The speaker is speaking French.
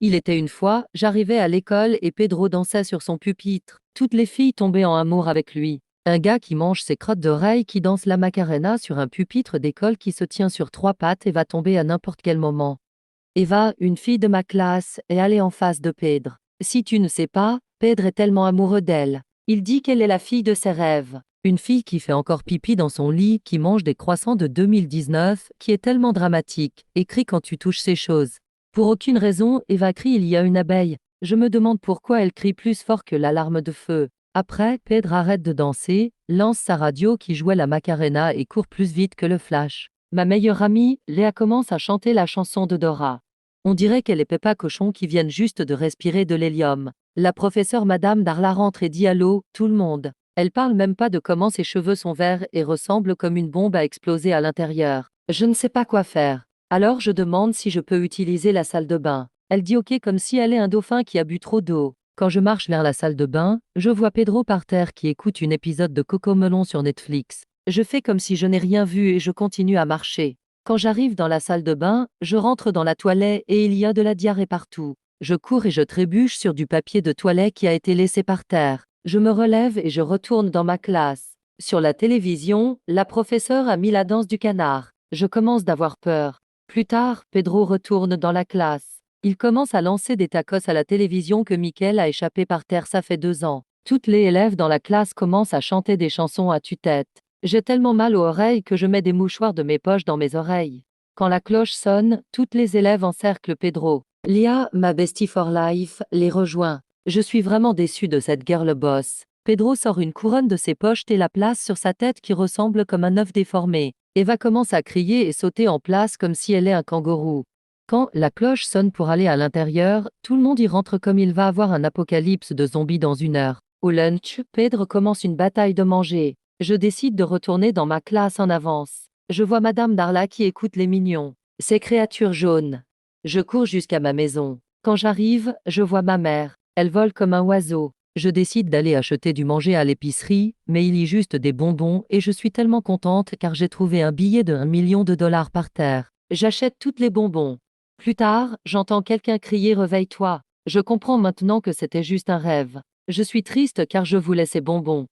Il était une fois, j'arrivais à l'école et Pedro dansait sur son pupitre. Toutes les filles tombaient en amour avec lui. Un gars qui mange ses crottes d'oreilles qui danse la Macarena sur un pupitre d'école qui se tient sur trois pattes et va tomber à n'importe quel moment. Eva, une fille de ma classe, est allée en face de Pedro. Si tu ne sais pas, Pedro est tellement amoureux d'elle. Il dit qu'elle est la fille de ses rêves. Une fille qui fait encore pipi dans son lit, qui mange des croissants de 2019, qui est tellement dramatique, et crie quand tu touches ces choses. Pour aucune raison, Eva crie il y a une abeille. Je me demande pourquoi elle crie plus fort que l'alarme de feu. Après, Pedro arrête de danser, lance sa radio qui jouait la Macarena et court plus vite que le flash. Ma meilleure amie, Léa commence à chanter la chanson de Dora. On dirait qu'elle est Peppa Cochon qui viennent juste de respirer de l'hélium. La professeure Madame Darla rentre et dit allô, tout le monde. Elle parle même pas de comment ses cheveux sont verts et ressemblent comme une bombe à exploser à l'intérieur. Je ne sais pas quoi faire. Alors je demande si je peux utiliser la salle de bain. Elle dit ok comme si elle est un dauphin qui a bu trop d'eau. Quand je marche vers la salle de bain, je vois Pedro par terre qui écoute un épisode de Cocomelon sur Netflix. Je fais comme si je n'ai rien vu et je continue à marcher. Quand j'arrive dans la salle de bain, je rentre dans la toilette et il y a de la diarrhée partout. Je cours et je trébuche sur du papier de toilette qui a été laissé par terre. Je me relève et je retourne dans ma classe. Sur la télévision, la professeure a mis la danse du canard. Je commence d'avoir peur. Plus tard, Pedro retourne dans la classe. Il commence à lancer des tacos à la télévision que Michael a échappé par terre ça fait 2 ans. Toutes les élèves dans la classe commencent à chanter des chansons à tue-tête. J'ai tellement mal aux oreilles que je mets des mouchoirs de mes poches dans mes oreilles. Quand la cloche sonne, toutes les élèves encerclent Pedro. Lia, ma bestie for life, les rejoint. Je suis vraiment déçue de cette girl boss. Pedro sort une couronne de ses poches et la place sur sa tête qui ressemble comme un œuf déformé. Eva commence à crier et sauter en place comme si elle est un kangourou. Quand la cloche sonne pour aller à l'intérieur, tout le monde y rentre comme il va avoir un apocalypse de zombies dans 1 heure. Au lunch, Pedro commence une bataille de manger. Je décide de retourner dans ma classe en avance. Je vois Madame Darla qui écoute les mignons. Ces créatures jaunes. Je cours jusqu'à ma maison. Quand j'arrive, je vois ma mère. Elle vole comme un oiseau. Je décide d'aller acheter du manger à l'épicerie, mais il y a juste des bonbons et je suis tellement contente car j'ai trouvé un billet de 1 million de dollars par terre. J'achète toutes les bonbons. Plus tard, j'entends quelqu'un crier réveille-toi. Je comprends maintenant que c'était juste un rêve. Je suis triste car je voulais ces bonbons.